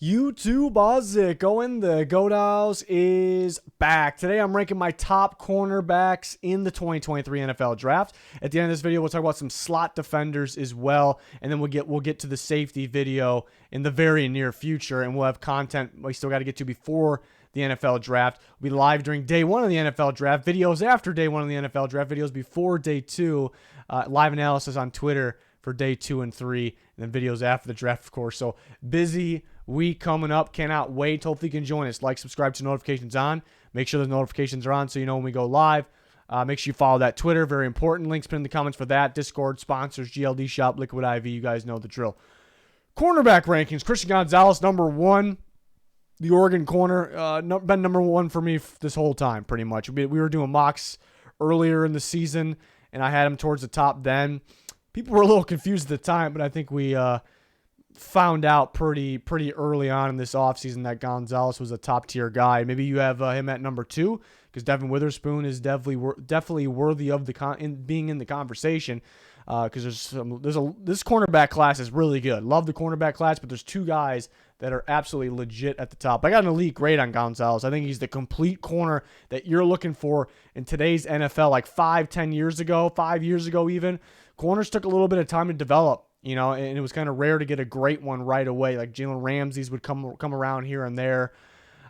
YouTube, how's it going? The Goat House is back. Today I'm ranking my top cornerbacks in the 2023 NFL Draft. At the end of this video, we'll talk about some slot defenders as well, and then we'll get to the safety video in the very near future, and we'll have content we still got to get to before the NFL Draft. We'll be live during day one of the NFL Draft, videos after day one of the NFL Draft, videos before day two, live analysis on Twitter for day 2 and 3, and then videos after the draft, of course. So busy week coming up. Cannot wait. Hopefully you can join us. Like, subscribe to notifications on. Make sure those notifications are on so you know when we go live. Make sure you follow that Twitter. Very important. Links pinned in the comments for that. Discord, sponsors, GLD Shop, Liquid IV. You guys know the drill. Cornerback rankings. Christian Gonzalez, number 1. The Oregon corner. Been number 1 for me this whole time, pretty much. We were doing mocks earlier in the season, and I had him towards the top then. People were a little confused at the time, but I think we found out pretty early on in this offseason that Gonzalez was a top-tier guy. Maybe you have him at number 2 because Devin Witherspoon is definitely worthy of being in the conversation because this cornerback class is really good. Love the cornerback class, but there's 2 guys that are absolutely legit at the top. I got an elite grade on Gonzalez. I think he's the complete corner that you're looking for in today's NFL. Like 5 years ago even, corners took a little bit of time to develop, and it was kind of rare to get a great one right away. Like Jalen Ramsey's would come around here and there.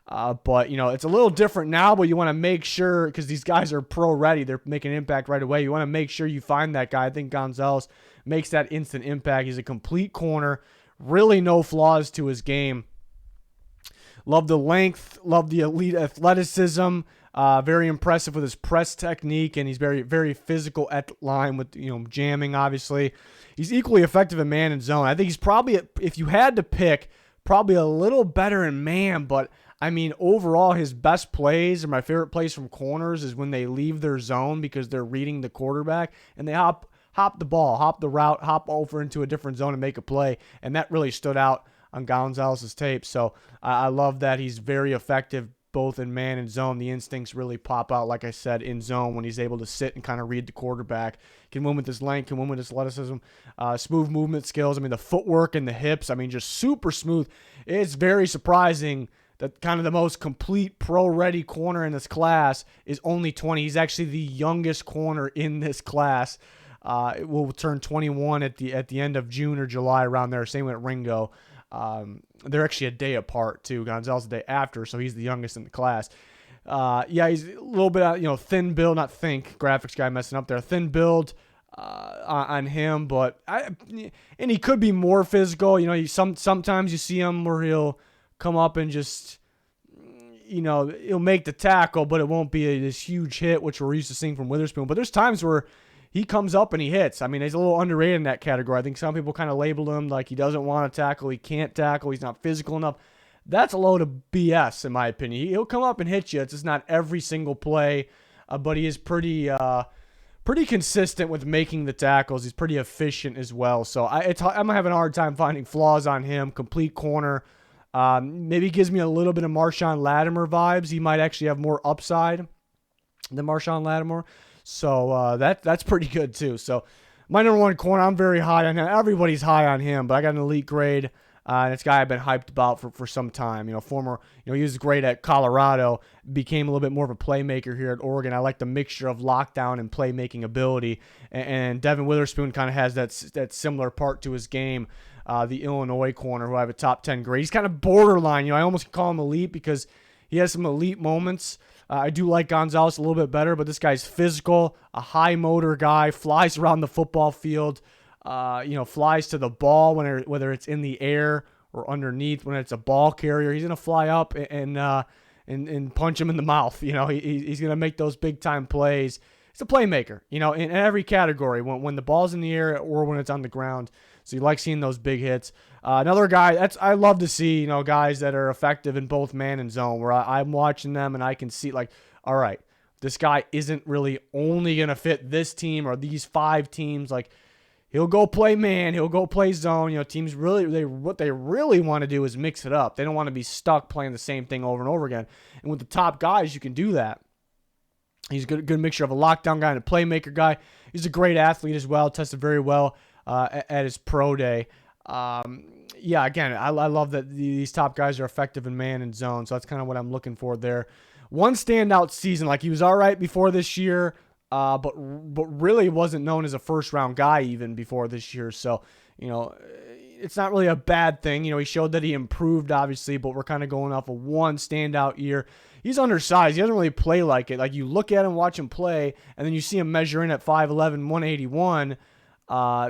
But, it's a little different now, but you want to make sure, because these guys are pro-ready, they're making an impact right away. You want to make sure you find that guy. I think Gonzalez makes that instant impact. He's a complete corner, really no flaws to his game. Love the length, love the elite athleticism. Very impressive with his press technique, and he's very, very physical at the line with, jamming, obviously. He's equally effective in man and zone. I think he's probably, if you had to pick, probably a little better in man, but, overall, his best plays, or my favorite plays from corners, is when they leave their zone because they're reading the quarterback, and they hop the ball, hop the route, hop over into a different zone and make a play, and that really stood out on Gonzalez's tape. So I love that he's very effective both in man and zone. The instincts really pop out, like I said, in zone when he's able to sit and kind of read the quarterback. Can win with his length, can win with his athleticism, smooth movement skills. The footwork and the hips, just super smooth. It's very surprising that kind of the most complete pro-ready corner in this class is only 20. He's actually the youngest corner in this class. It will turn 21 at the end of June or July, around there. Same with Ringo. They're actually a day apart too. Gonzalez the day after, so he's the youngest in the class. He's a little bit, thin build, not think, graphics guy messing up there. Thin build on him, but and he could be more physical. Sometimes you see him where he'll come up and just, he'll make the tackle, but it won't be this huge hit, which we're used to seeing from Witherspoon. But there's times where he comes up and he hits. He's a little underrated in that category. I think some people kind of label him like he doesn't want to tackle, he can't tackle, he's not physical enough. That's a load of BS, in my opinion. He'll come up and hit you. It's just not every single play, but he is pretty consistent with making the tackles. He's pretty efficient as well. So I'm having a hard time finding flaws on him. Complete corner. Maybe gives me a little bit of Marshawn Lattimore vibes. He might actually have more upside than Marshawn Lattimore. So that's pretty good too. So my number 1 corner, I'm very high on him. Everybody's high on him, but I got an elite grade. And it's a guy I've been hyped about for some time. He was great at Colorado, became a little bit more of a playmaker here at Oregon. I like the mixture of lockdown and playmaking ability. And Devin Witherspoon kind of has that similar part to his game. The Illinois corner, who I have a top 10 grade. He's kind of borderline. I almost call him elite because he has some elite moments. I do like Gonzalez a little bit better, but this guy's physical, a high motor guy, flies around the football field, flies to the ball whether it's in the air or underneath. When it's a ball carrier, he's gonna fly up and punch him in the mouth. He's gonna make those big time plays. He's a playmaker, in every category, when the ball's in the air or when it's on the ground. So you like seeing those big hits. Another guy I love to see, guys that are effective in both man and zone, where I'm watching them and I can see all right, this guy isn't really only going to fit this team or these 5 teams. He'll go play man, he'll go play zone. Teams what they really want to do is mix it up. They don't want to be stuck playing the same thing over and over again. And with the top guys, you can do that. He's a good mixture of a lockdown guy and a playmaker guy. He's a great athlete as well, tested very well at his pro day. yeah, again, I love that these top guys are effective in man and zone, so that's kind of what I'm looking for there. One standout season, like he was all right before this year, but really wasn't known as a first-round guy even before this year. So, it's not really a bad thing. He showed that he improved, obviously, but we're kind of going off of one standout year. He's undersized. He doesn't really play like it. Like, you look at him, watch him play, and then you see him measure in at 5'11", 181.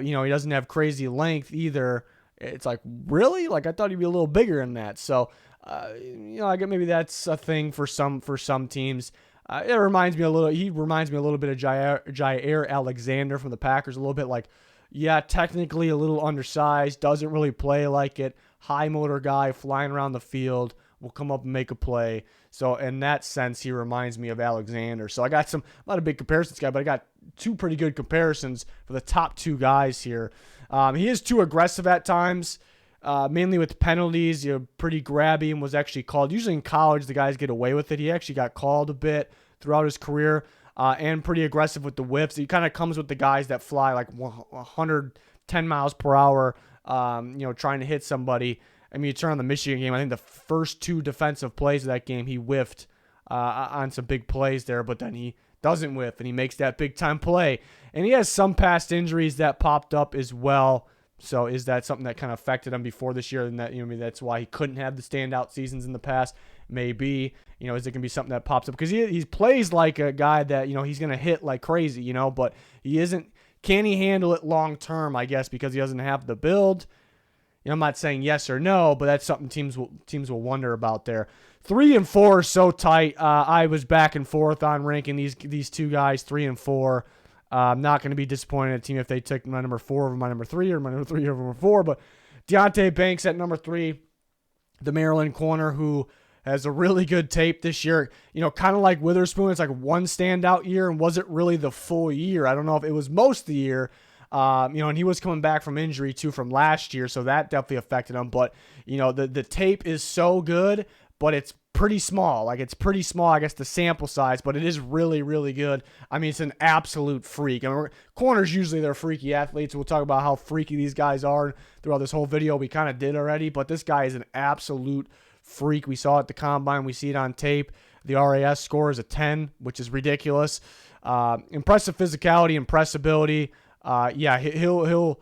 He doesn't have crazy length either. It's like, really? Like, I thought he'd be a little bigger than that. So, I get maybe that's a thing for some teams. He reminds me a little bit of Jair Alexander from the Packers. A little bit like, yeah, technically a little undersized, doesn't really play like it. High motor guy, flying around the field, will come up and make a play. So in that sense, he reminds me of Alexander. So I got I'm not a big comparisons guy, but I got two pretty good comparisons for the top two guys here. He is too aggressive at times, mainly with penalties. Pretty grabby and was actually called. Usually in college, the guys get away with it. He actually got called a bit throughout his career, and pretty aggressive with the whips. He kind of comes with the guys that fly like 110 miles per hour, trying to hit somebody. I mean, you turn on the Michigan game, I think the first two defensive plays of that game, he whiffed on some big plays there, but then he doesn't whiff, and he makes that big-time play. And he has some past injuries that popped up as well. So is that something that kind of affected him before this year? And that, that's why he couldn't have the standout seasons in the past? Maybe. Is it going to be something that pops up? Because he plays like a guy that, he's going to hit like crazy, but he isn't. Can he handle it long-term, I guess, because he doesn't have the build? I'm not saying yes or no, but that's something teams will wonder about there. 3 and 4 are so tight. I was back and forth on ranking these two guys 3 and 4. I'm not going to be disappointed in a team if they took my number 4 over my number 3 or my number 3 over number 4. But Deonte Banks at number 3, the Maryland corner who has a really good tape this year. Kind of like Witherspoon, it's like one standout year and wasn't really the full year. I don't know if it was most of the year. And he was coming back from injury too from last year, so that definitely affected him. But, the tape is so good, but it's pretty small. Like, it's pretty small, I guess, the sample size, but it is really, really good. I mean, it's an absolute freak. I mean, corners, usually they're freaky athletes. We'll talk about how freaky these guys are throughout this whole video. We kind of did already, but this guy is an absolute freak. We saw it at the combine. We see it on tape. The RAS score is a 10, which is ridiculous. Impressive physicality, impressibility. He'll.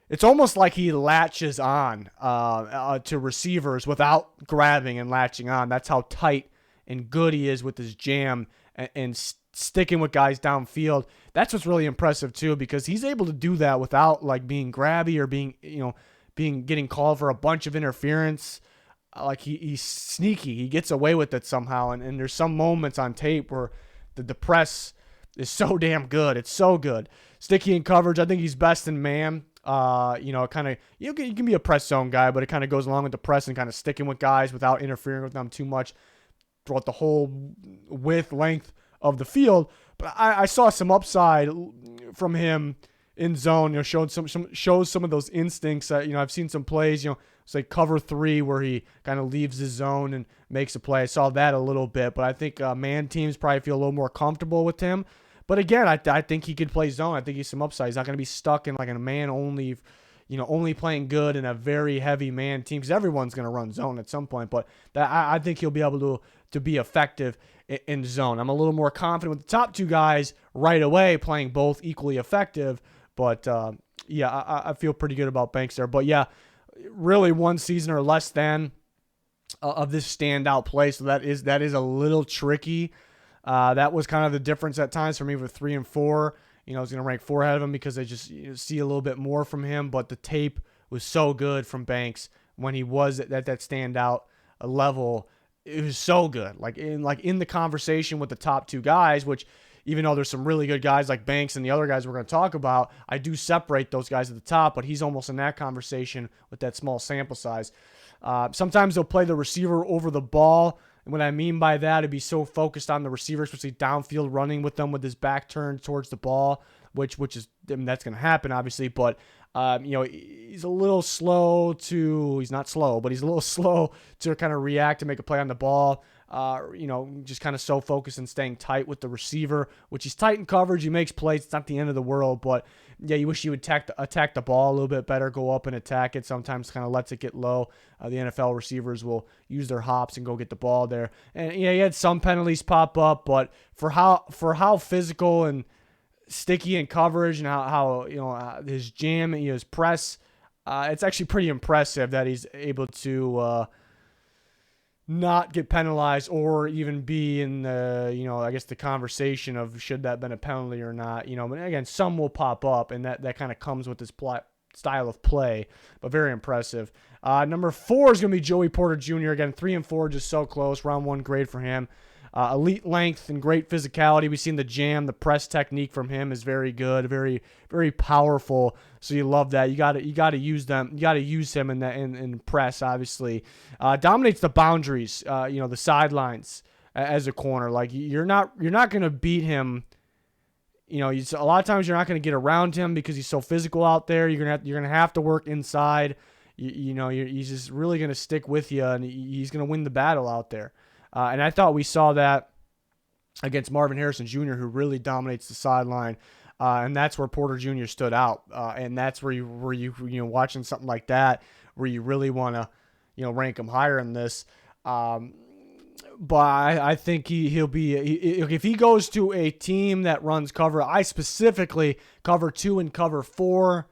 It's almost like he latches on to receivers without grabbing and latching on. That's how tight and good he is with his jam and sticking with guys downfield. That's what's really impressive too, because he's able to do that without like being grabby or getting called for a bunch of interference. Like he's sneaky. He gets away with it somehow. And there's some moments on tape where the press is so damn good. It's so good. Sticky in coverage. I think he's best in man. You can be a press zone guy, but it kind of goes along with the press and kind of sticking with guys without interfering with them too much throughout the whole length of the field. But I saw some upside from him in zone. Shows some of those instincts. I've seen some plays. It's like cover 3 where he kind of leaves his zone and makes a play. I saw that a little bit, but I think man teams probably feel a little more comfortable with him. But again, I think he could play zone. I think he's some upside. He's not going to be stuck in like a man only, only playing good in a very heavy man team, because everyone's going to run zone at some point. But I think he'll be able to be effective in zone. I'm a little more confident with the top two guys right away playing both equally effective. But I feel pretty good about Banks there. But yeah, really one season or less than of this standout play. So that is a little tricky. That was kind of the difference at times for me with 3 and 4. I was going to rank 4 ahead of him because I just see a little bit more from him. But the tape was so good from Banks when he was at that standout level. It was so good. Like in the conversation with the top two guys, which even though there's some really good guys like Banks and the other guys we're going to talk about, I do separate those guys at the top. But he's almost in that conversation with that small sample size. Sometimes they'll play the receiver over the ball. And what I mean by that, it'd be so focused on the receiver, especially downfield running with them with his back turned towards the ball, which is, that's going to happen, obviously. But He's a little slow to, he's not slow, but he's a little slow to kind of react and make a play on the ball. Just kind of so focused on staying tight with the receiver, which he's tight in coverage. He makes plays. It's not the end of the world, but yeah, you wish you would attack the ball a little bit better, go up and attack it. Sometimes kind of lets it get low. The NFL receivers will use their hops and go get the ball there. And yeah, he had some penalties pop up, but for how physical and sticky in coverage and how his jam and his press, it's actually pretty impressive that he's able to not get penalized or even be in the conversation of should that have been a penalty or not. But again, some will pop up, and that kind of comes with this style of play, but very impressive. Number 4 is going to be Joey Porter Jr. Again, 3 and 4, just so close. Round 1 grade for him. Elite length and great physicality. We've seen the jam, the press technique from him is very good, very, very powerful. So you love that. You got to use them. You got to use him in press. Obviously, dominates the boundaries. The sidelines as a corner. Like you're not going to beat him. A lot of times you're not going to get around him because he's so physical out there. You're gonna have to work inside. He's just really going to stick with you, and he's going to win the battle out there. And I thought we saw that against Marvin Harrison Jr., who really dominates the sideline. And that's where Porter Jr. stood out. And that's where you watching something like that, where you really want to, rank him higher in this. But I think he'll be, if he goes to a team that runs cover, I specifically cover 2 and cover 4,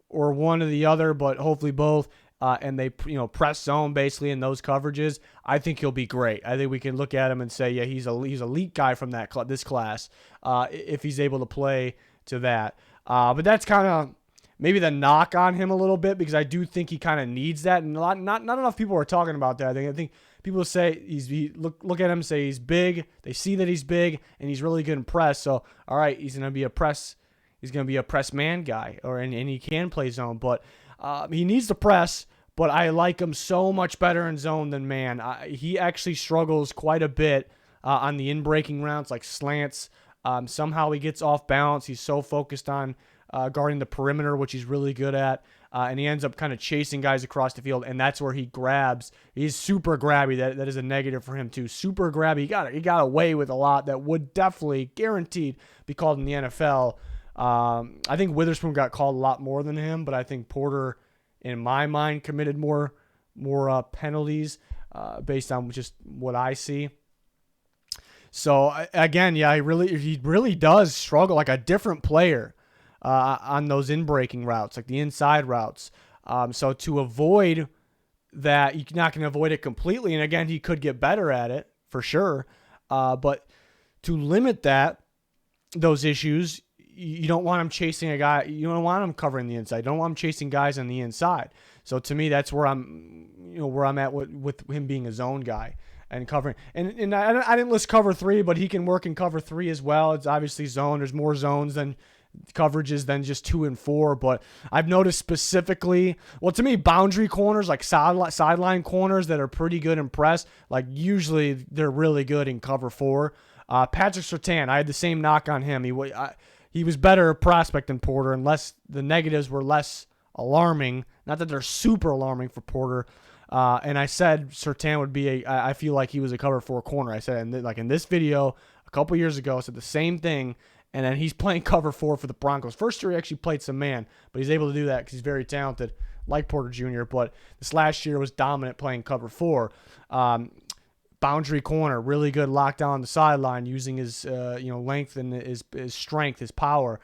or one or the other, but hopefully both. And they press zone basically in those coverages, I think he'll be great. I think we can look at him and say, yeah, he's elite guy from this class if he's able to play to that. But that's kind of maybe the knock on him a little bit, because I do think he kind of needs that, and not enough people are talking about that. I think people say look at him and say he's big. They see that he's big and he's really good in press. So all right, he's gonna be a press man guy, and he can play zone, but. He needs to press, but I like him so much better in zone than man. He actually struggles quite a bit on the in-breaking routes, like slants. Somehow he gets off balance. He's so focused on guarding the perimeter, which he's really good at, and he ends up kind of chasing guys across the field, and that's where he grabs. He's super grabby. That is a negative for him too. Super grabby. He got away with a lot that would definitely, guaranteed, be called in the NFL. I think Witherspoon got called a lot more than him, but I think Porter, in my mind, committed more penalties based on just what I see. So again, yeah, he really does struggle like a different player on those in-breaking routes, like the inside routes. So to avoid that, you're not going to avoid it completely. And again, he could get better at it for sure. But to limit those issues, you don't want him chasing a guy. You don't want him covering the inside. You don't want him chasing guys on the inside. So to me, that's where I'm at with him being a zone guy and covering. And I didn't list cover 3, but he can work in cover 3 as well. It's obviously zone. There's more zones than coverages than just 2 and 4. But I've noticed specifically, well, to me, boundary corners, like sideline corners that are pretty good in press, like usually they're really good in cover 4. Patrick Surtain, I had the same knock on him. He was better prospect than Porter, unless the negatives were less alarming. Not that they're super alarming for Porter. And I said Surtain would be I feel like he was a cover 4 corner. I said, in this video a couple years ago, I said the same thing. And then he's playing cover 4 for the Broncos. First year he actually played some man, but he's able to do that because he's very talented, like Porter Jr. But this last year was dominant playing cover 4. Boundary corner, really good lockdown on the sideline, using his length and his strength, his power.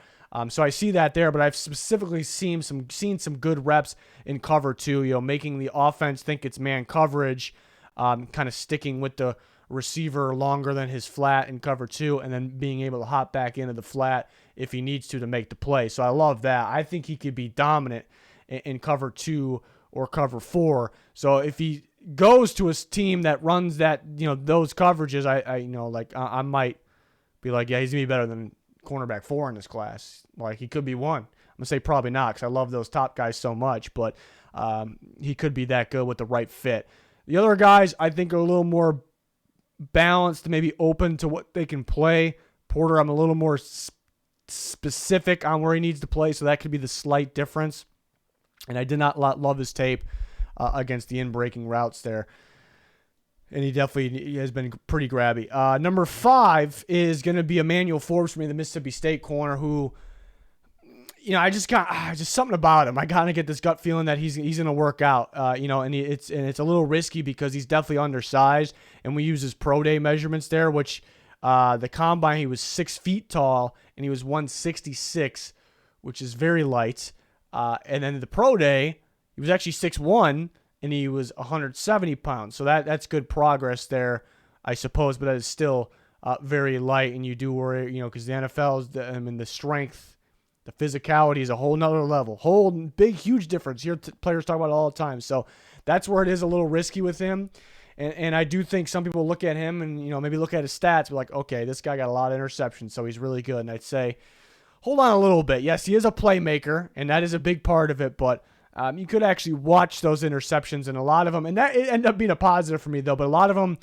So I see that there, but I've specifically seen some good reps in cover 2. Making the offense think it's man coverage, kind of sticking with the receiver longer than his flat in cover 2, and then being able to hop back into the flat if he needs to make the play. So I love that. I think he could be dominant in cover 2 or cover 4. So if he goes to a team that runs that, those coverages, I might be like, yeah, he's gonna be better than cornerback 4 in this class. Like, he could be 1. I'm gonna say probably not, because I love those top guys so much, but he could be that good with the right fit. The other guys, I think, are a little more balanced, maybe open to what they can play. Porter, I'm a little more specific on where he needs to play, so that could be the slight difference. And I did not love his tape against the in-breaking routes there. And he definitely has been pretty grabby. Number 5 is going to be Emmanuel Forbes for me, the Mississippi State corner, who, I just got just something about him. I kind of get this gut feeling that he's going to work out. And it's a little risky because he's definitely undersized, and we use his pro day measurements there, which the combine he was 6 feet tall and he was 166, which is very light. And then the pro day he was actually 6'1", and he was 170 pounds. So that's good progress there, I suppose, but that is still very light, and you do worry, because the NFL is, the strength, the physicality is a whole nother level. Whole big, huge difference. Here players talk about it all the time. So that's where it is a little risky with him. And I do think some people look at him and, maybe look at his stats, be like, okay, this guy got a lot of interceptions, so he's really good. And I'd say, hold on a little bit. Yes, he is a playmaker, and that is a big part of it, but you could actually watch those interceptions, and a lot of them, and that it ended up being a positive for me, though, but a lot of them,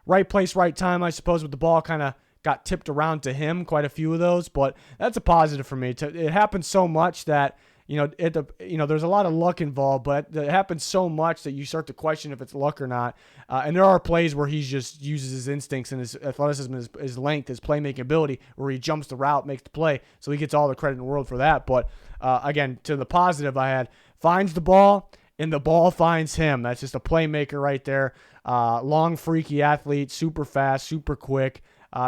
right place, right time, I suppose, with the ball kind of got tipped around to him, quite a few of those, but that's a positive for me. It happens so much that, there's a lot of luck involved, but it happens so much that you start to question if it's luck or not. And there are plays where he just uses his instincts and his athleticism, his length, his playmaking ability, where he jumps the route, makes the play. So he gets all the credit in the world for that. But again, to the positive, finds the ball and the ball finds him. That's just a playmaker right there. Long, freaky athlete, super fast, super quick,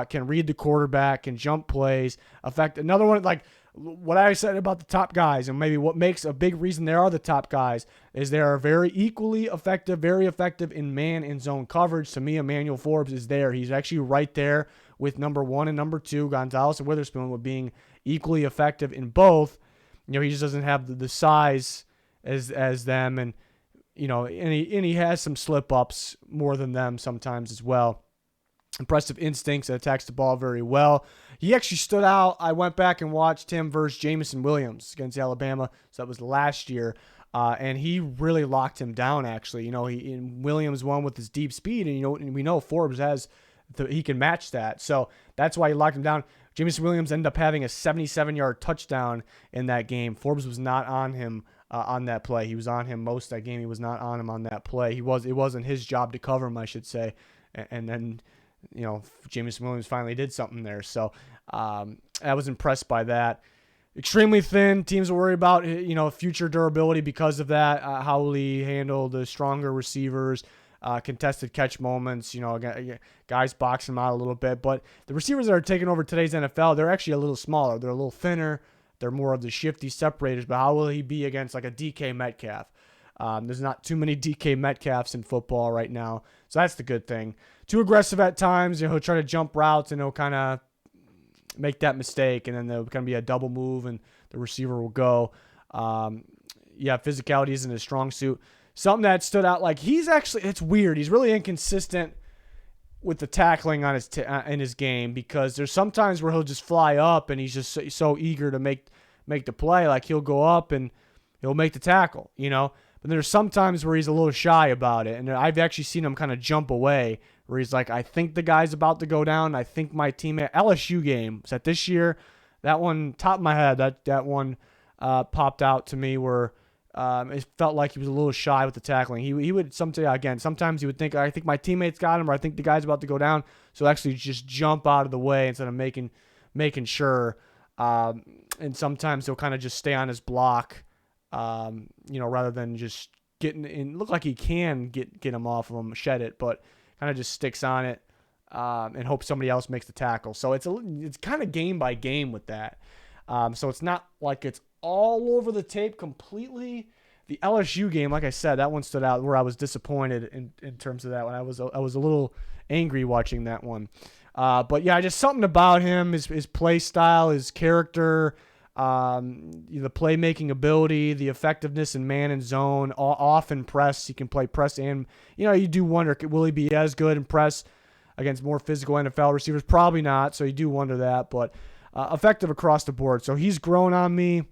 can read the quarterback, can jump plays. Another one, like what I said about the top guys, and maybe what makes a big reason they are the top guys, is they are very equally effective, very effective in man and zone coverage. To me, Emmanuel Forbes is there. He's actually right there with number 1 and number 2, Gonzalez and Witherspoon, with being equally effective in both. He just doesn't have the size as them, and he has some slip ups more than them sometimes as well. Impressive instincts, attacks the ball very well. He actually stood out. I went back and watched him versus Jamison Williams against Alabama. So that was last year. And he really locked him down, actually. Williams won with his deep speed, and we know Forbes he can match that. So that's why he locked him down. Jamison Williams ended up having a 77-yard touchdown in that game. Forbes was not on him on that play. He was on him most of that game. He was not on him on that play. It wasn't his job to cover him, I should say. And then Jamison Williams finally did something there. So I was impressed by that. Extremely thin. Teams will worry about, future durability because of that. How will he handle the stronger receivers, contested catch moments, guys box him out a little bit. But the receivers that are taking over today's NFL, they're actually a little smaller. They're a little thinner. They're more of the shifty separators. But how will he be against like a DK Metcalf? There's not too many DK Metcalfs in football right now. So that's the good thing. Too aggressive at times. He'll try to jump routes and he'll kind of make that mistake, and then there'll kind of be a double move and the receiver will go. Physicality isn't his strong suit. Something that stood out, like it's weird. He's really inconsistent with the tackling on in his game, because there's sometimes where he'll just fly up and he's just so eager to make the play. Like he'll go up and he'll make the tackle, But there's sometimes where he's a little shy about it, and I've actually seen him kind of jump away, where he's like, I think the guy's about to go down. I think my teammate, LSU game, was that this year? That one, top of my head, that one popped out to me where it felt like he was a little shy with the tackling. He would sometimes he would think, I think my teammate's got him, or I think the guy's about to go down, so actually just jump out of the way instead of making sure. And sometimes he'll kind of just stay on his block, rather than just getting in. Look like he can get him off of him, shed it, but kind of just sticks on it and hope somebody else makes the tackle. So it's kind of game by game with that. So it's not like it's all over the tape completely. The LSU game, like I said, that one stood out where I was disappointed in terms of that one. I was a little angry watching that one. But yeah, just something about him, his play style, his character, the playmaking ability, the effectiveness in man and zone, off and press. He can play press, and you do wonder, will he be as good in press against more physical NFL receivers? Probably not. So you do wonder that, but effective across the board. So he's grown on me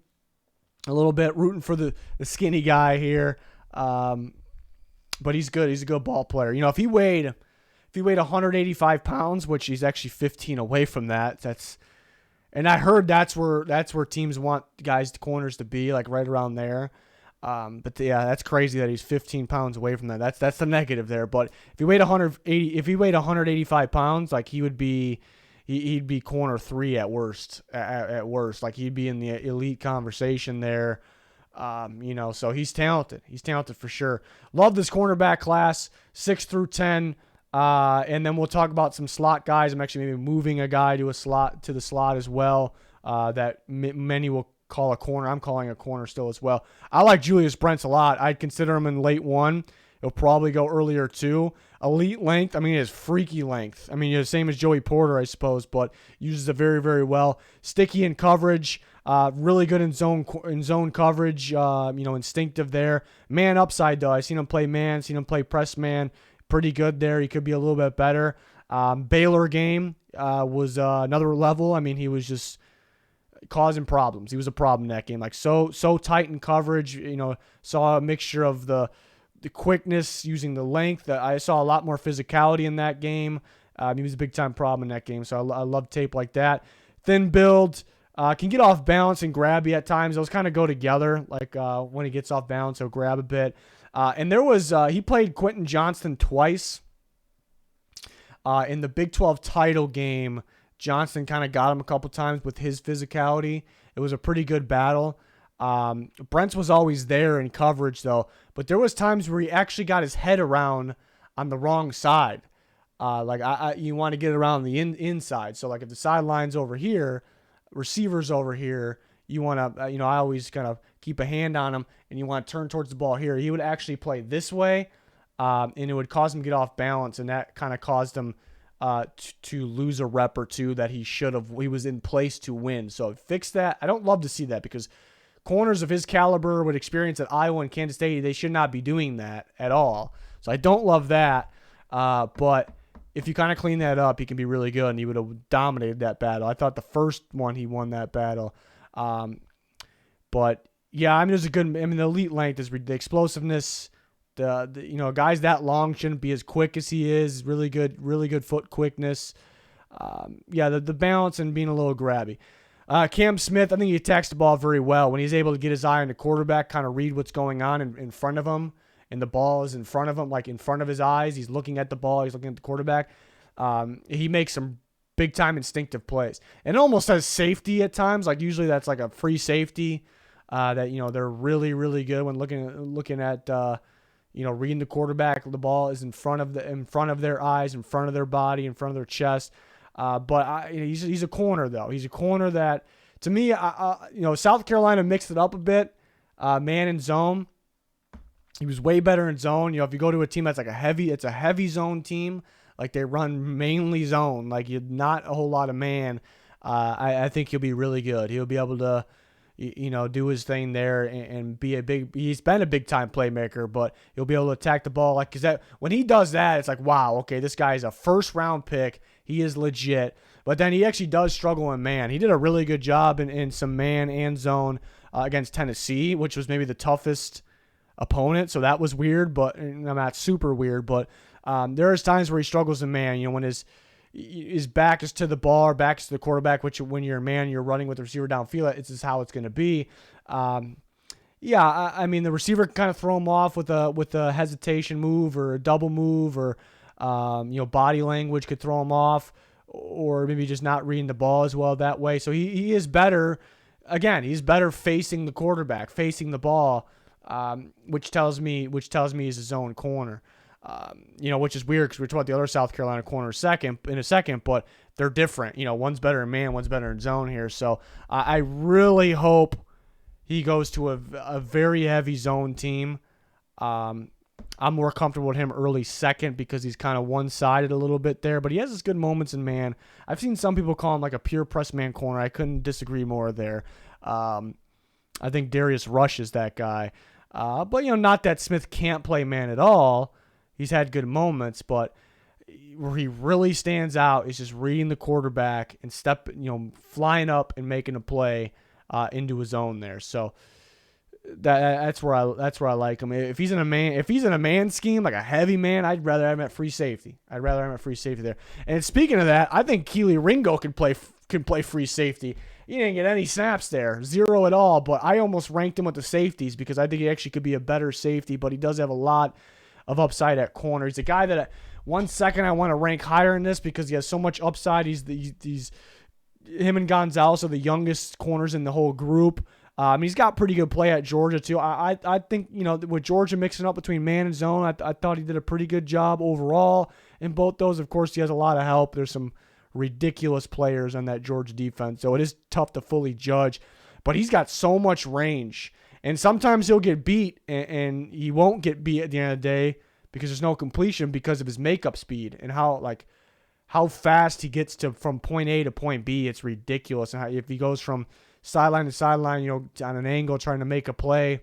a little bit, rooting for the skinny guy here. But he's good. He's a good ball player. If he weighed 185 pounds, which he's actually 15 away from that, And I heard that's where teams want guys, corners to be, like right around there. Yeah, that's crazy that he's 15 pounds away from that. That's the negative there. But if he weighed 185 pounds, like he'd be corner 3 at worst. At worst, like he'd be in the elite conversation there. So he's talented. He's talented for sure. Love this cornerback class, 6 through 10. And then we'll talk about some slot guys. I'm actually maybe moving a guy to the slot as well. That many will call a corner. I'm calling a corner still as well. I like Julius Brents a lot. I'd consider him in late 1. He'll probably go earlier 2. Elite length. I mean, he has freaky length. I mean, same as Joey Porter, I suppose, but uses it very, very well. Sticky in coverage. Really good in zone coverage. Instinctive there. Man upside though. I've seen him play man. Seen him play press man. Pretty good there. He could be a little bit better. Baylor game was another level. I mean, he was just causing problems. He was a problem in that game. Like so tight in coverage. Saw a mixture of the quickness using the length. I saw a lot more physicality in that game. He was a big time problem in that game. So I love tape like that. Thin build. Can get off balance and grabby at times. Those kind of go together. Like when he gets off balance, he'll grab a bit. And there was he played Quentin Johnston twice in the Big 12 title game. Johnston kind of got him a couple times with his physicality. It was a pretty good battle. Brents was always there in coverage though, but there was times where he actually got his head around on the wrong side. You want to get around the inside. So like if the sideline's over here, receivers over here, you want to, I always kind of keep a hand on him, and you want to turn towards the ball here. He would actually play this way, and it would cause him to get off balance, and that kind of caused him to lose a rep or two that he should have. He was in place to win. So fix that. I don't love to see that because corners of his caliber with experience at Iowa and Kansas State, they should not be doing that at all. So I don't love that, but if you kind of clean that up, he can be really good, and he would have dominated that battle. I thought the first one he won that battle. But yeah, I mean, the elite length is the explosiveness. Guys that long shouldn't be as quick as he is. Really good foot quickness. The balance and being a little grabby. Cam Smith, I think he attacks the ball very well when he's able to get his eye on the quarterback, kind of read what's going on in front of him, and the ball is in front of him, like in front of his eyes. He's looking at the ball. He's looking at the quarterback. He makes some big-time instinctive plays. And almost has safety at times. Like usually that's like a free safety that, they're really, really good when looking at reading the quarterback. The ball is in front of their eyes, in front of their body, in front of their chest. He's a corner, though. He's a corner that, to me, South Carolina mixed it up a bit, man and zone. He was way better in zone. If you go to a team that's like it's a heavy zone team, like they run mainly zone, like not a whole lot of man. I think he'll be really good. He'll be able to, do his thing there and be he's been a big time playmaker, but he'll be able to attack the ball. When he does that, it's like, wow, okay, this guy is a first round pick. He is legit. But then he actually does struggle in man. He did a really good job in some man and zone against Tennessee, which was maybe the toughest opponent. So that was weird, but not super weird. But there is times where he struggles in man. When his back is to the ball or back is to the quarterback, which when you're a man, you're running with the receiver downfield. It's just how it's going to be. The receiver can kind of throw him off with a hesitation move or a double move or body language could throw him off, or maybe just not reading the ball as well that way. So he is better. Again, he's better facing the quarterback, facing the ball, which tells me he's a zone corner. Which is weird because we're talking about the other South Carolina corner in a second, but they're different. One's better in man, one's better in zone here. So I really hope he goes to a very heavy zone team. I'm more comfortable with him early second because he's kind of one-sided a little bit there, but he has his good moments in man. I've seen some people call him like a pure press man corner. I couldn't disagree more there. I think Darius Rush is that guy. But not that Smith can't play man at all. He's had good moments, but where he really stands out is just reading the quarterback and flying up and making a play into his own there. So that's where I like him. If he's in a man scheme, like a heavy man, I'd rather have him at free safety. There. And speaking of that, I think Kelee Ringo could play can play free safety. He didn't get any snaps there, 0 at all, but I almost ranked him with the safeties because I think he actually could be a better safety, but he does have a lot of upside at corner. He's a guy that 1 second I want to rank higher in this because he has so much upside. Him and Gonzalez are the youngest corners in the whole group. He's got pretty good play at Georgia, too. I think, with Georgia mixing up between man and zone, I thought he did a pretty good job overall in both those. Of course, he has a lot of help. There's some ridiculous players on that Georgia defense, so it is tough to fully judge. But he's got so much range, and sometimes he'll get beat, and he won't get beat at the end of the day because there's no completion because of his makeup speed and how fast he gets from point A to point B. It's ridiculous. And if he goes from sideline to sideline, on an angle trying to make a play,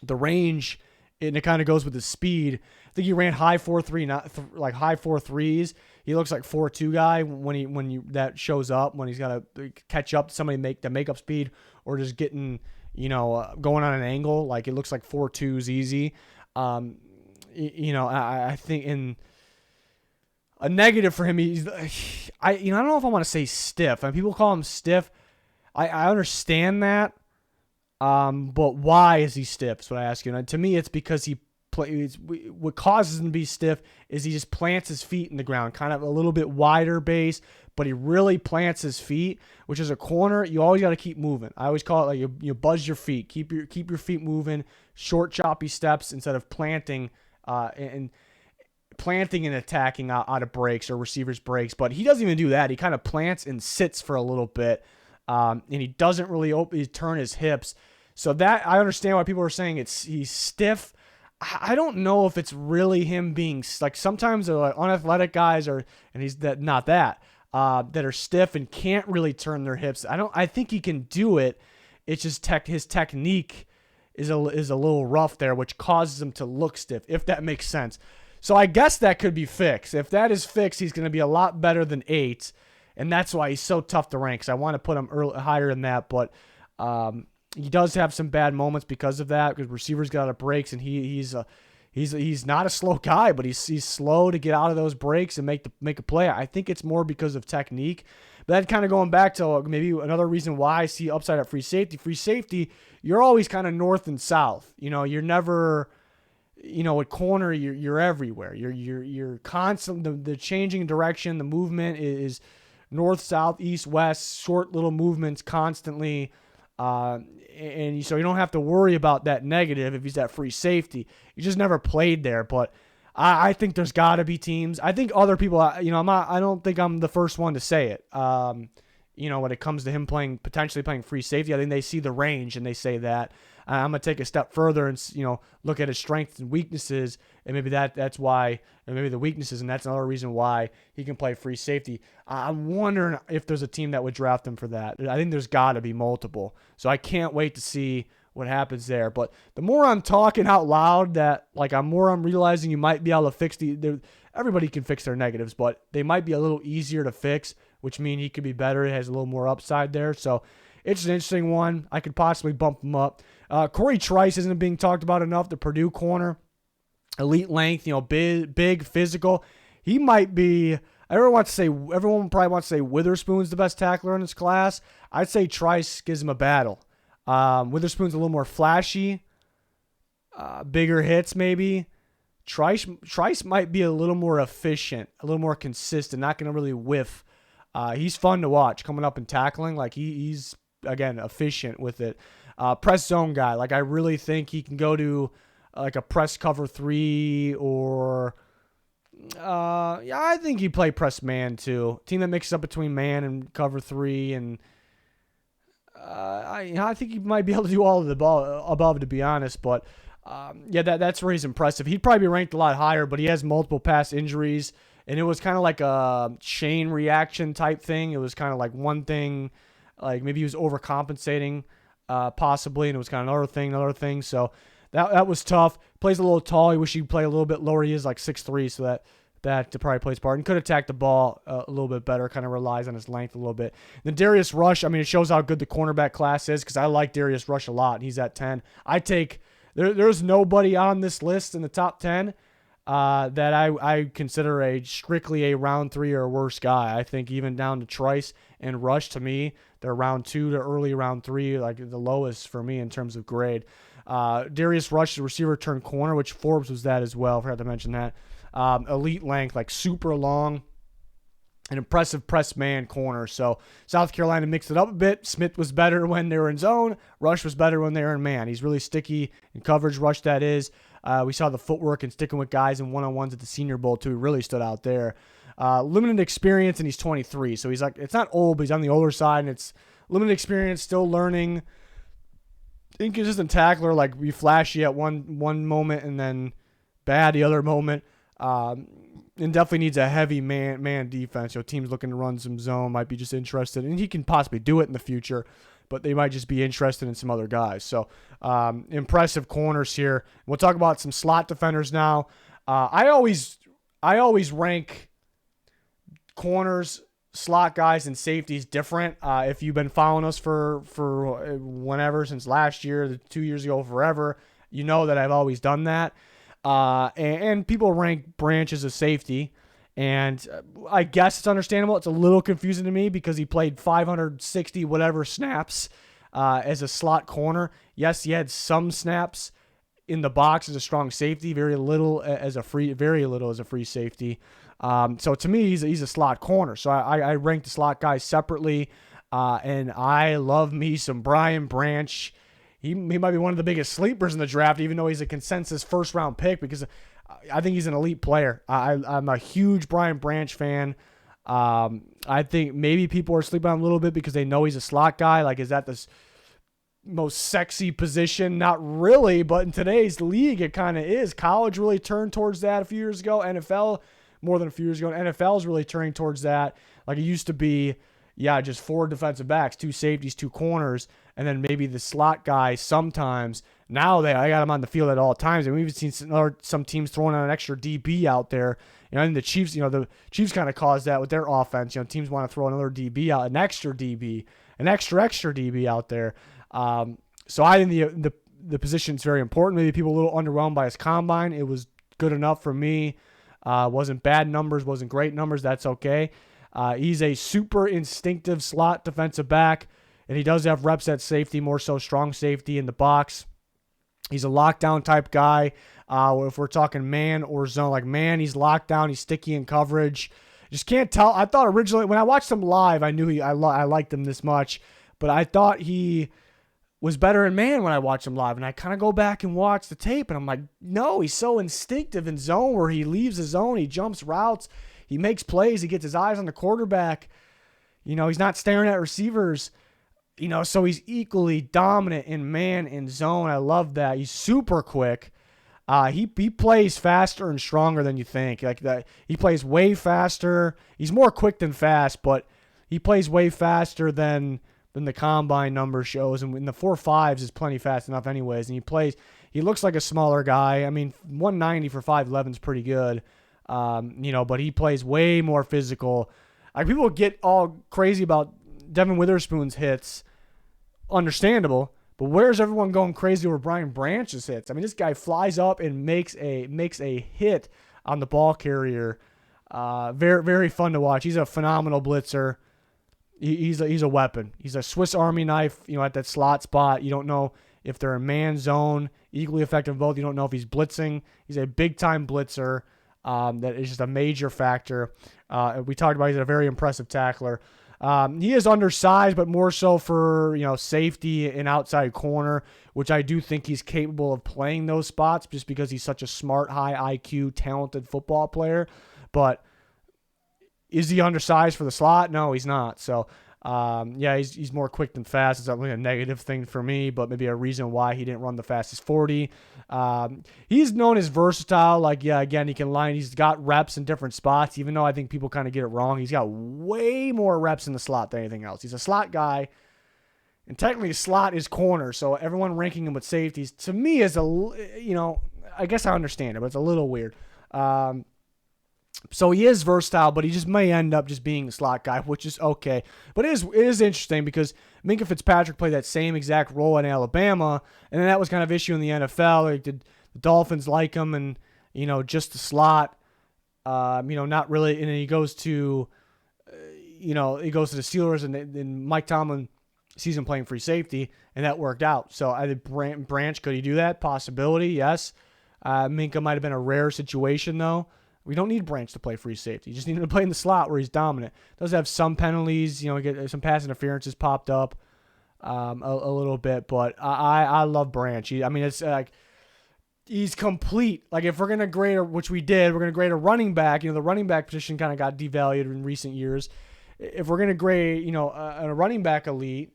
the range, and it kind of goes with the speed. I think he ran high 4.3, not like high 4.3s. He looks like 4.2 guy when that shows up, when he's got to catch up to somebody make the makeup speed or just getting, going on an angle. Like it looks like 4.2s easy. I think in a negative for him, I don't know if I want to say stiff. And people call him stiff. I understand that. But why is he stiff? Is what I ask you. And to me, it's because what causes him to be stiff is he just plants his feet in the ground, kind of a little bit wider base, but he really plants his feet, which is a corner. You always got to keep moving. I always call it like you buzz your feet, keep your feet moving, short choppy steps instead of planting and attacking out of breaks or receivers breaks. But he doesn't even do that. He kind of plants and sits for a little bit, and he doesn't really turn his hips. So that I understand why people are saying he's stiff. I don't know if it's really him being like, sometimes they're like unathletic guys and he's not that are stiff and can't really turn their hips. I think he can do it. It's just his technique is a little rough there, which causes him to look stiff, if that makes sense. So I guess that could be fixed. If that is fixed, he's going to be a lot better than 8, and that's why he's so tough to rank. So I want to put him higher than that, but he does have some bad moments because of that, because receivers got out of breaks, and he's not a slow guy, but he's slow to get out of those breaks and make a play. I think it's more because of technique. But then kind of going back to maybe another reason why I see upside at free safety. Free safety, you're always kind of north and south. You're never, at corner you're everywhere. You're constant. The changing direction, the movement is north, south, east, west, short little movements constantly. And so you don't have to worry about that negative if he's at free safety. You just never played there. But I think there's got to be teams. I think other people, I don't think I'm the first one to say it. When it comes to him potentially playing free safety, I think they see the range and they say that. I'm going to take a step further and, look at his strengths and weaknesses, and maybe that's why, and maybe the weaknesses, and that's another reason why he can play free safety. I'm wondering if there's a team that would draft him for that. I think there's got to be multiple. So I can't wait to see what happens there. But the more I'm talking out loud, I'm realizing you might be able to fix everybody can fix their negatives, but they might be a little easier to fix, which means he could be better. It has a little more upside there. So it's an interesting one. I could possibly bump him up. Corey Trice isn't being talked about enough. The Purdue corner, elite length, big, physical. He might be. Everyone probably wants to say Witherspoon's the best tackler in this class. I'd say Trice gives him a battle. Witherspoon's a little more flashy, bigger hits maybe. Trice might be a little more efficient, a little more consistent, not going to really whiff. He's fun to watch coming up and tackling. Like he's again efficient with it. Press zone guy. Like I really think he can go to like a press cover 3 or I think he'd play press man too. Team that mixes up between man and cover 3, and I think he might be able to do all of the above, to be honest. But that's where he's impressive. He'd probably be ranked a lot higher, but he has multiple past injuries, and it was kind of like a chain reaction type thing. It was kind of like one thing, like maybe he was overcompensating possibly, and it was kind of another thing. So that was tough. Plays a little tall. I wish he'd play a little bit lower. He is like 6'3", so that probably plays part, and could attack the ball a little bit better. Kind of relies on his length a little bit. Then Darius Rush, it shows how good the cornerback class is, because I like Darius Rush a lot. He's at 10. There's nobody on this list in the top 10 that I consider strictly a round 3 or worse guy. I think even down to Trice and Rush, to me, they're round 2 to early round 3, like the lowest for me in terms of grade. Darius Rush, the receiver turned corner, which Forbes was that as well. Forgot to mention that. Elite length, like super long. An impressive press man corner. So South Carolina mixed it up a bit. Smith was better when they were in zone. Rush was better when they were in man. He's really sticky in coverage. Rush, that is. We saw the footwork and sticking with guys in one-on-ones at the Senior Bowl, too. He really stood out there. Limited experience, and he's 23. So he's like, it's not old, but he's on the older side, and it's limited experience, still learning. Inconsistent tackler, like be flashy at one moment and then bad the other moment. And definitely needs a heavy man defense. Teams looking to run some zone might be just interested, and he can possibly do it in the future, but they might just be interested in some other guys. So impressive corners here. We'll talk about some slot defenders now. I always rank corners, slot guys, and safeties different. If you've been following us for whenever, since last year, 2 years ago, forever, you know that I've always done that. And people rank Branch as a safety, and I guess it's understandable. It's a little confusing to me because he played 560 whatever snaps as a slot corner. Yes, he had some snaps in the box as a strong safety, very little as a free safety. So to me, he's a slot corner. So I rank the slot guys separately, and I love me some Brian Branch. He might be one of the biggest sleepers in the draft, even though he's a consensus first-round pick, because I think he's an elite player. I'm a huge Brian Branch fan. I think maybe people are sleeping on him a little bit because they know he's a slot guy. Like, is that the most sexy position? Not really, but in today's league, it kind of is. College really turned towards that a few years ago. NFL, more than a few years ago. And NFL is really turning towards that. Like, it used to be, just 4 defensive backs, 2 safeties, 2 corners, and then maybe the slot guy sometimes. Now I got him on the field at all times, and we've seen some teams throwing on an extra DB out there. I think the Chiefs, the Chiefs kind of caused that with their offense. Teams want to throw another DB out, an extra DB, an extra DB out there. So I think the position is very important. Maybe people a little underwhelmed by his combine. It was good enough for me. Wasn't bad numbers, wasn't great numbers. That's okay. He's a super instinctive slot defensive back, and he does have reps at safety, more so strong safety in the box. He's a lockdown type guy. If we're talking man or zone, like man, he's locked down. He's sticky in coverage. Just can't tell. I thought originally when I watched him live, I knew I liked him this much, but I thought he was better in man when I watched him live. And I kind of go back and watch the tape, and I'm like, no, he's so instinctive in zone where he leaves the zone, he jumps routes, he makes plays, he gets his eyes on the quarterback. He's not staring at receivers. So he's equally dominant in man and zone. I love that. He's super quick. He plays faster and stronger than you think. Like that, he plays way faster. He's more quick than fast, but he plays way faster than the combine number shows. And in the 4.5s is plenty fast enough, anyways. And he looks like a smaller guy. I mean, 190 for 5'11 is pretty good. But he plays way more physical. Like, people get all crazy about Devon Witherspoon's hits, understandable, but where's everyone going crazy over Brian Branch's hits? I mean, this guy flies up and makes a hit on the ball carrier. Very, very fun to watch. He's a phenomenal blitzer. He's a weapon. He's a Swiss Army knife, at that slot spot. You don't know if they're in man zone, equally effective both. You don't know if he's blitzing. He's a big-time blitzer. That is just a major factor. We talked about he's a very impressive tackler. He is undersized, but more so for safety and outside corner, which I do think he's capable of playing those spots just because he's such a smart, high IQ, talented football player. But is he undersized for the slot? No, he's not. So he's more quick than fast. It's not really a negative thing for me, but maybe a reason why he didn't run the fastest 40. He's known as versatile. Again, he's got reps in different spots, even though I think people kind of get it wrong. He's got way more reps in the slot than anything else. He's a slot guy, and technically slot is corner, so everyone ranking him with safeties, to me, is I guess I understand it, but it's a little weird. So he is versatile, but he just may end up just being a slot guy, which is okay. But it is interesting because Minkah Fitzpatrick played that same exact role in Alabama, and then that was kind of issue in the NFL. Like, did the Dolphins like him? And just the slot. Not really. And then he goes to, he goes to the Steelers, and then Mike Tomlin sees him playing free safety, and that worked out. So I think Branch, could he do that? Possibility, yes. Minka might have been a rare situation, though. We don't need Branch to play free safety. You just need him to play in the slot where he's dominant. Does have some penalties, get some pass interferences popped up a little bit, but I love Branch. It's like he's complete. Like if we're gonna grade, which we did, we're gonna grade a running back. The running back position kind of got devalued in recent years. If we're gonna grade, a running back elite,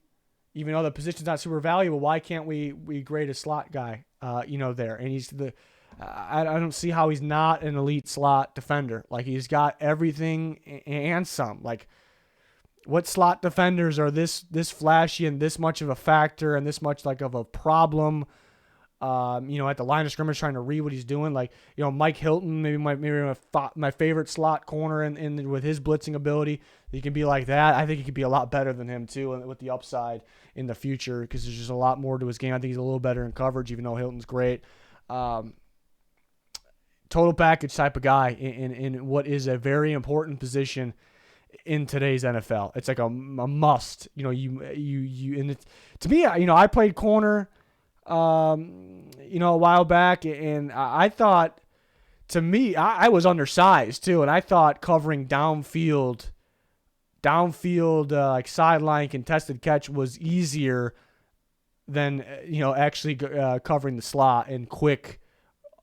even though the position's not super valuable, why can't we grade a slot guy? There, and he's the. I don't see how he's not an elite slot defender. Like he's got everything and some. Like what slot defenders are this flashy and this much of a factor and this much like of a problem? At the line of scrimmage trying to read what he's doing. Like Mike Hilton, maybe my favorite slot corner in with his blitzing ability. He can be like that. I think he could be a lot better than him too, with the upside in the future because there's just a lot more to his game. I think he's a little better in coverage, even though Hilton's great. Total package type of guy in what is a very important position in today's NFL. It's like a must. To me, I played corner, a while back, and I thought, to me, I was undersized too, and I thought covering downfield, like sideline contested catch was easier than actually covering the slot and quick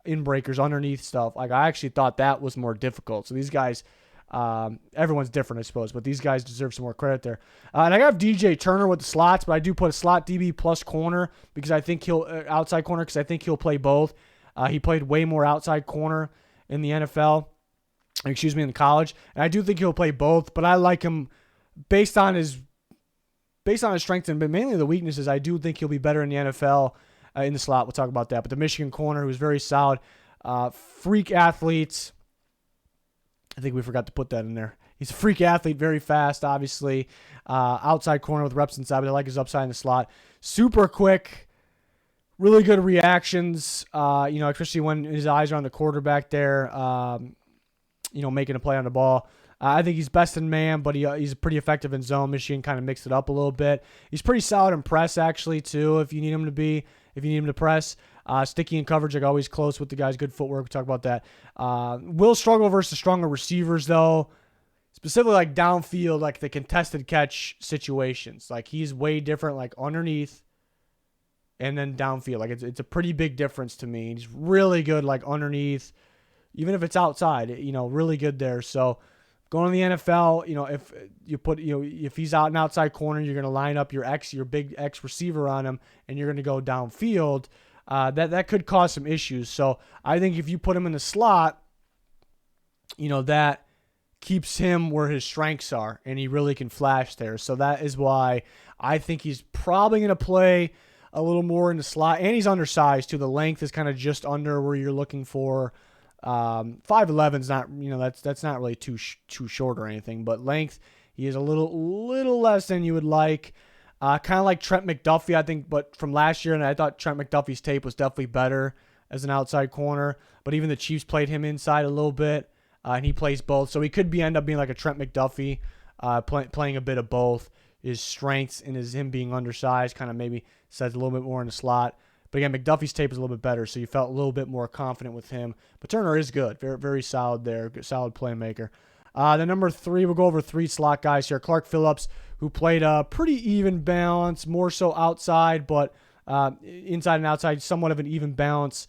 in-breakers underneath stuff. Like I actually thought that was more difficult. So these guys, everyone's different, I suppose, but these guys deserve some more credit there. And I got DJ Turner with the slots, but I do put a slot DB plus corner because I think he'll outside corner because I think he'll play both. He played way more outside corner in the NFL, in college, and I do think he'll play both. But I like him based on his strengths and mainly the weaknesses. I do think he'll be better in the NFL. In the slot, we'll talk about that. But the Michigan corner, who was very solid, freak athletes. I think we forgot to put that in there. He's a freak athlete, very fast, obviously. Outside corner with reps inside, but I like his upside in the slot. Super quick, really good reactions. Especially when his eyes are on the quarterback there. Making a play on the ball. I think he's best in man, but he's pretty effective in zone. Michigan kind of mixed it up a little bit. He's pretty solid in press, actually, too, if you need him to be. If you need him to press. Sticky in coverage, like always close with the guys. Good footwork. We'll talk about that. Will struggle versus stronger receivers, though. Specifically, like downfield, like the contested catch situations. Like he's way different, like underneath and then downfield. Like it's a pretty big difference to me. He's really good, like underneath, even if it's outside. Really good there. So going to the NFL, if you put, if he's out an outside corner, you're going to line up your big X receiver on him, and you're going to go downfield. That could cause some issues. So I think if you put him in the slot, that keeps him where his strengths are, and he really can flash there. So that is why I think he's probably going to play a little more in the slot, and he's undersized too. The length is kind of just under where you're looking for. 5'11" is not, that's not really too short or anything, but length, he is a little less than you would like. Kind of like Trent McDuffie, I think, but from last year, and I thought Trent McDuffie's tape was definitely better as an outside corner, but even the Chiefs played him inside a little bit, and he plays both, so he could end up being like a Trent McDuffie, playing a bit of both. His strengths and him being undersized kind of maybe says a little bit more in the slot. But again, McDuffie's tape is a little bit better, so you felt a little bit more confident with him. But Turner is good. Very, very solid there. Good, solid playmaker. The number 3, we'll go over 3 slot guys here. Clark Phillips, who played a pretty even balance, more so outside, but inside and outside, somewhat of an even balance.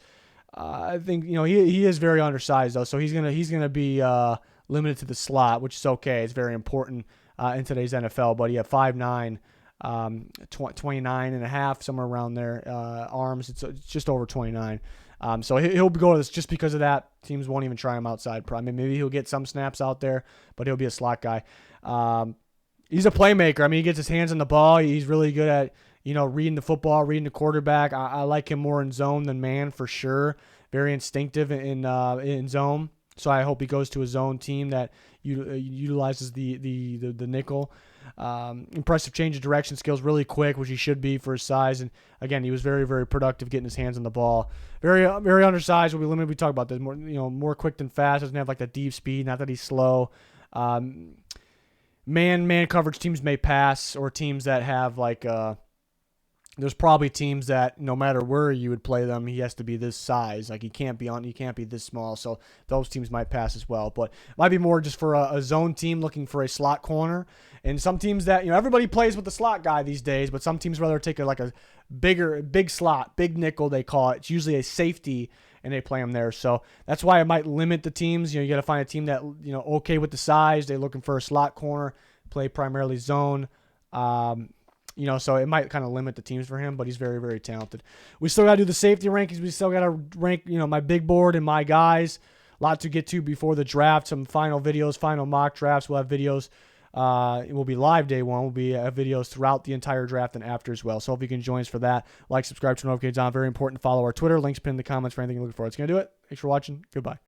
I think, he is very undersized, though, so he's gonna be limited to the slot, which is okay. It's very important in today's NFL, but he had 5'9", 29 and a half, somewhere around there. Arms, it's just over 29. So he'll go to this just because of that. Teams won't even try him outside. Maybe he'll get some snaps out there, but he'll be a slot guy. He's a playmaker. He gets his hands on the ball. He's really good at, reading the football, reading the quarterback. I like him more in zone than man for sure. Very instinctive in zone. So I hope he goes to a zone team that utilizes the nickel. Impressive change of direction skills, really quick, which he should be for his size. And again, he was very, very productive getting his hands on the ball. Very, very undersized. Will be limited. We talk about this more. More quick than fast. Doesn't have like that deep speed. Not that he's slow. Man coverage teams may pass, or teams that have like. There's probably teams that no matter where you would play them, he has to be this size. Like he can't be this small. So those teams might pass as well. But it might be more just for a zone team looking for a slot corner. And some teams that, everybody plays with the slot guy these days, but some teams rather take a big slot, big nickel they call it. It's usually a safety, and they play him there. So that's why it might limit the teams. You got to find a team that, okay with the size. They're looking for a slot corner, play primarily zone. So it might kind of limit the teams for him, but he's very, very talented. We still got to do the safety rankings. We still got to rank, my big board and my guys. A lot to get to before the draft. Some final videos, final mock drafts. We'll have videos. It will be live day one. We'll be videos throughout the entire draft and after as well. So if you can join us for that, like, subscribe, turn notifications on. Very important to follow our Twitter. Links pinned in the comments for anything you're looking for. It's going to do it. Thanks for watching. Goodbye.